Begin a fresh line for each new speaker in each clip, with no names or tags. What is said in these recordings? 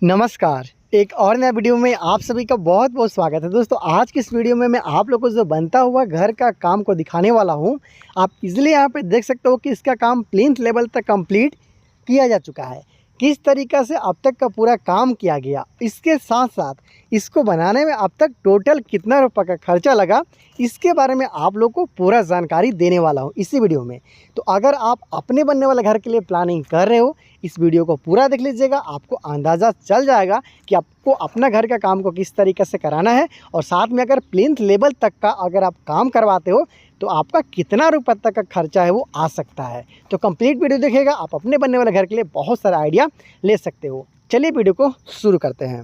नमस्कार। एक और नया वीडियो में आप सभी का बहुत बहुत स्वागत है। दोस्तों आज की इस वीडियो में मैं आप लोगों को जो बनता हुआ घर का काम को दिखाने वाला हूं। आप इजीली यहां पे देख सकते हो कि इसका काम प्लिंथ लेवल तक कंप्लीट किया जा चुका है। किस तरीक़ा से अब तक का पूरा काम किया गया, इसके साथ साथ इसको बनाने में अब तक टोटल कितना रुपये का खर्चा लगा, इसके बारे में आप लोग को पूरा जानकारी देने वाला हूं इसी वीडियो में। तो अगर आप अपने बनने वाले घर के लिए प्लानिंग कर रहे हो, इस वीडियो को पूरा देख लीजिएगा। आपको अंदाज़ा चल जाएगा कि आपको अपना घर का काम को किस तरीके से कराना है, और साथ में अगर प्लिंथ लेवल तक का अगर आप काम करवाते हो तो आपका कितना रुपये तक का खर्चा है वो आ सकता है। तो कंप्लीट वीडियो देखिएगा, आप अपने बनने वाले घर के लिए बहुत सारा आइडिया ले सकते हो। चलिए वीडियो को शुरू करते हैं।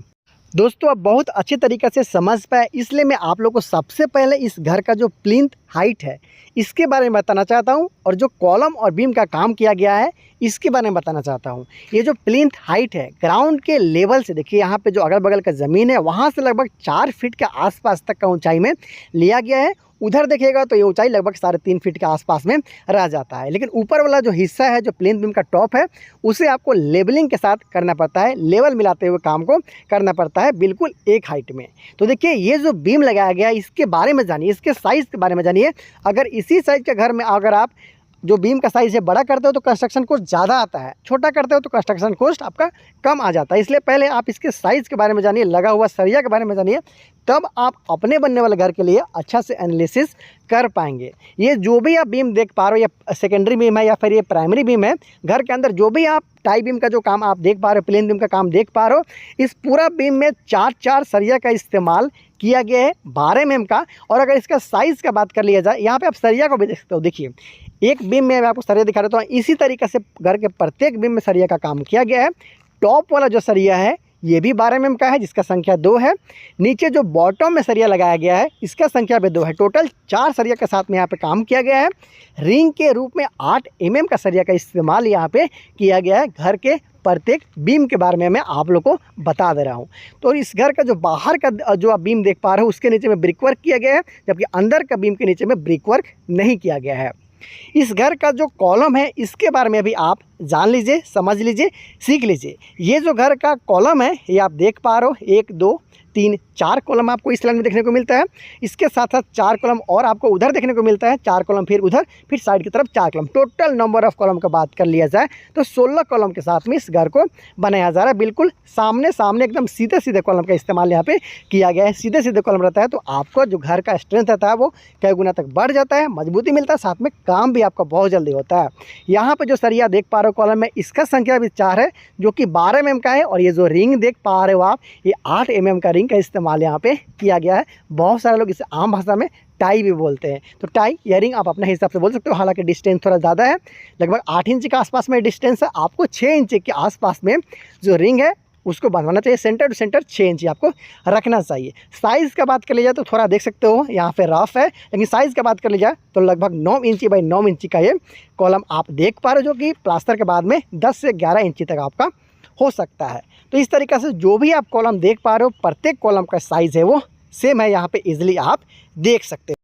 दोस्तों आप बहुत अच्छे तरीक़े से समझ पाए, इसलिए मैं आप लोगों को सबसे पहले इस घर का जो प्लिंथ हाइट है इसके बारे में बताना चाहता हूं, और जो कॉलम और बीम का काम किया गया है इसके बारे में बताना चाहता हूं। ये जो प्लिंथ हाइट है ग्राउंड के लेवल से, देखिए यहाँ पे जो अगल बगल का ज़मीन है वहाँ से लगभग 4 फीट के आसपास तक का ऊंचाई में लिया गया है। उधर देखिएगा तो ये ऊंचाई लगभग 3.5 फीट के आसपास में रह जाता है, लेकिन ऊपर वाला जो हिस्सा है जो प्लिंथ बीम का टॉप है उसे आपको लेवलिंग के साथ करना पड़ता है, लेवल मिलाते हुए काम को करना पड़ता है बिल्कुल एक हाइट में। तो देखिए ये जो बीम लगाया गया है इसके बारे में जानिए, इसके साइज़ के बारे में जानिए। अगर इसी साइज़ के घर में अगर आप जो बीम का साइज़ है बड़ा करते हो तो कंस्ट्रक्शन कॉस्ट ज़्यादा आता है, छोटा करते हो तो कंस्ट्रक्शन कॉस्ट आपका कम आ जाता है। इसलिए पहले आप इसके साइज़ के बारे में जानिए, लगा हुआ सरिया के बारे में जानिए, तब आप अपने बनने वाले घर के लिए अच्छा से एनालिसिस कर पाएंगे। ये जो भी आप बीम देख पा रहे हो, या सेकेंडरी बीम है या फिर ये प्राइमरी बीम है, घर के अंदर जो भी आप टाई बीम का जो काम आप देख पा रहे हो, प्लेन बीम का काम देख पा रहे हो, इस पूरा बीम में 4 सरिया का इस्तेमाल किया गया है 12 mm का। और अगर इसका साइज़ का बात कर लिया जाए, यहाँ पे आप सरिया को भी देख सकते हो। देखिए एक बीम में मैं आपको सरिया दिखा रहा हूँ, इसी तरीके से घर के प्रत्येक बीम में सरिया का काम किया गया है। टॉप वाला जो सरिया है ये भी 12 mm का है, जिसका संख्या 2 है। नीचे जो बॉटम में सरिया लगाया गया है इसका संख्या भी 2 है। टोटल 4 सरिया के साथ में यहाँ पे काम किया गया है। रिंग के रूप में 8 mm का सरिया का इस्तेमाल यहाँ पे किया गया है। घर के प्रत्येक बीम के बारे में मैं आप लोग को बता दे रहा हूँ। तो इस घर का जो बाहर का जो आप बीम देख पा रहे हो उसके नीचे में ब्रिक वर्क किया गया है, जबकि अंदर का बीम के नीचे में ब्रिक वर्क नहीं किया गया है। इस घर का जो कॉलम है इसके बारे में भी आप जान लीजिए, समझ लीजिए, सीख लीजिए। ये जो घर का कॉलम है ये आप देख पा रहे हो, 1 2 3 4 कॉलम आपको इस लाइन में देखने को मिलता है। इसके साथ साथ 4 कॉलम और आपको उधर देखने को मिलता है, 4 कॉलम फिर उधर, फिर साइड की तरफ 4 column. Total number of column का बात कर लिया जाए तो 16 कॉलम के साथ में इस घर को बनाया जा रहा है। बिल्कुल सामने सामने एकदम सीधे सीधे कॉलम का इस्तेमाल यहाँ पे किया गया है। सीधे सीधे कॉलम रहता है तो आपको जो घर का स्ट्रेंथ रहता है वो कई गुना तक बढ़ जाता है, मजबूती मिलता है, साथ में काम भी आपका बहुत जल्दी होता है। यहाँ पर जो सरिया देख पा रहे हो कॉलम में, इसका संख्या भी 4 है जो कि 12 mm का है। और ये जो रिंग देख पा रहे हो आप, ये 8 mm का रिंग का इस्तेमाल यहाँ पे किया गया है। बहुत सारे लोग इसे आम भाषा में टाई भी बोलते हैं। तो टाई या रिंग आप अपने हिसाब से बोल सकते हो। हालांकि डिस्टेंस थोड़ा ज़्यादा है, लगभग 8 इंच के आसपास में डिस्टेंस है। आपको 6 इंच के आसपास में जो रिंग है उसको बनवाना चाहिए। सेंटर टू सेंटर 6 इंच आपको रखना चाहिए। साइज़ का बात कर ली जाए तो थोड़ा देख सकते हो यहाँ पे रफ है, लेकिन साइज़ का बात कर ली जाए तो लगभग 9 इंची बाई 9 इंची का ये कॉलम आप देख पा रहे हो, जो कि प्लास्टर के बाद में 10 से 11 इंची तक आपका हो सकता है। तो इस तरीक़े से जो भी आप कॉलम देख पा रहे हो प्रत्येक कॉलम का साइज़ है वो सेम है, यहाँ पे इजीली आप देख सकते हो।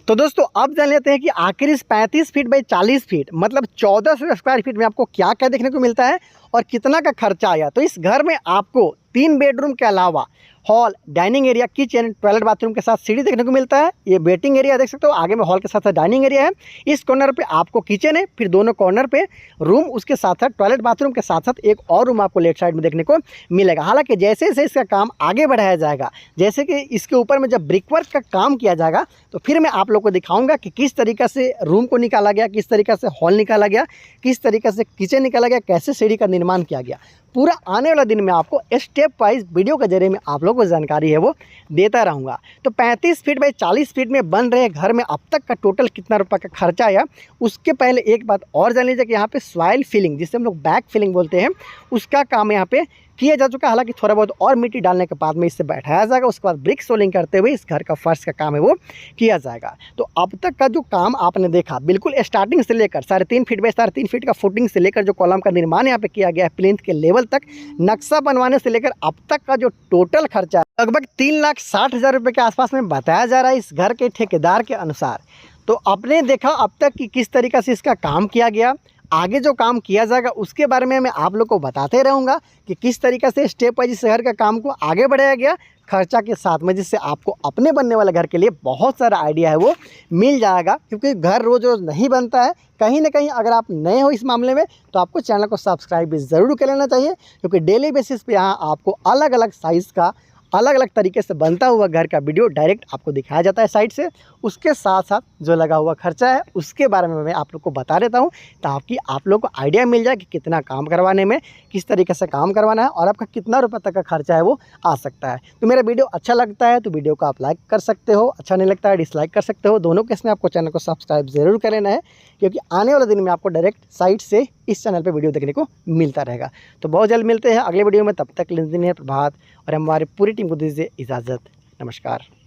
तो दोस्तों अब जान लेते हैं कि आखिर इस 35 फीट बाई 40 फीट मतलब 1400 स्क्वायर फीट में आपको क्या क्या देखने को मिलता है और कितना का खर्चा आया। तो इस घर में आपको 3 बेडरूम के अलावा hall, dining area, kitchen, toilet, bathroom के साथ सीढ़ी देखने को मिलता है। ये वेटिंग एरिया देख सकते हो, आगे में हॉल के साथ साथ डाइनिंग एरिया है। इस कॉर्नर पे आपको किचन है, फिर दोनों कॉर्नर पे रूम, उसके साथ साथ टॉयलेट बाथरूम के साथ साथ एक और रूम आपको लेफ्ट साइड में देखने को मिलेगा। हालांकि जैसे जैसे इसका काम आगे बढ़ाया जाएगा, जैसे कि इसके ऊपर में जब ब्रिक वर्क का काम किया जाएगा तो फिर मैं आप लोग को दिखाऊंगा कि किस तरीक़े से रूम को निकाला गया, किस तरीक़े से हॉल निकाला गया, किस तरीक़े से किचन निकाला गया, कैसे सीढ़ी का निर्माण किया गया। पूरा आने वाला दिन में आपको स्टेप वाइज वीडियो के जरिए में आप लोगों को जानकारी है वो देता रहूँगा। तो 35 फीट बाई 40 फीट में बन रहे घर में अब तक का टोटल कितना रुपये का खर्चा आया, उसके पहले एक बात और जान लीजिए कि यहाँ पे सॉइल फिलिंग, जिसे हम लोग बैक फिलिंग बोलते हैं, उसका काम यहाँ पे किया जा चुका है। हालांकि थोड़ा बहुत और मिट्टी डालने के बाद में इससे बैठाया जाएगा, उसके बाद ब्रिक सोलिंग करते हुए इस घर का फर्श का काम है वो किया जाएगा। तो अब तक का जो काम आपने देखा बिल्कुल स्टार्टिंग से लेकर 3.5 फीट बाई 3.5 फीट का फुटिंग से लेकर जो कॉलम का निर्माण यहाँ पे किया गया है प्लिंथ के लेवल तक, नक्शा बनवाने से लेकर अब तक का जो टोटल खर्चा लगभग 3,60,000 रुपये के आसपास में बताया जा रहा है इस घर के ठेकेदार के अनुसार। तो आपने देखा अब तक कि किस तरीक़े से इसका काम किया गया। आगे जो काम किया जाएगा उसके बारे में मैं आप लोग को बताते रहूँगा कि किस तरीके से स्टेप वाइज इस घर का काम को आगे बढ़ाया गया खर्चा के साथ में, जिससे आपको अपने बनने वाले घर के लिए बहुत सारा आइडिया है वो मिल जाएगा। क्योंकि घर रोज रोज नहीं बनता है, कहीं ना कहीं अगर आप नए हो इस मामले में तो आपको चैनल को सब्सक्राइब भी ज़रूर कर लेना चाहिए, क्योंकि डेली बेसिस पे यहाँ आपको अलग अलग साइज़ का अलग अलग तरीके से बनता हुआ घर का वीडियो डायरेक्ट आपको दिखाया जाता है साइड से। उसके साथ साथ जो लगा हुआ खर्चा है उसके बारे में मैं आप लोग को बता देता हूँ, ताकि आप लोग को आइडिया मिल जाए कि कितना काम करवाने में, किस तरीके से काम करवाना है और आपका कितना रुपये तक का खर्चा है वो आ सकता है। तो मेरा वीडियो अच्छा लगता है तो वीडियो को आप लाइक कर सकते हो, अच्छा नहीं लगता है डिसलाइक कर सकते हो। दोनों केस में आपको चैनल को सब्सक्राइब ज़रूर कर लेना है, क्योंकि आने वाले दिन में आपको डायरेक्ट साइट से इस चैनल पर वीडियो देखने को मिलता रहेगा। तो बहुत जल्द मिलते हैं अगले वीडियो में, तब तक दिन प्रभात और हमारी पूरी टीम को दीजिए इजाज़त। नमस्कार।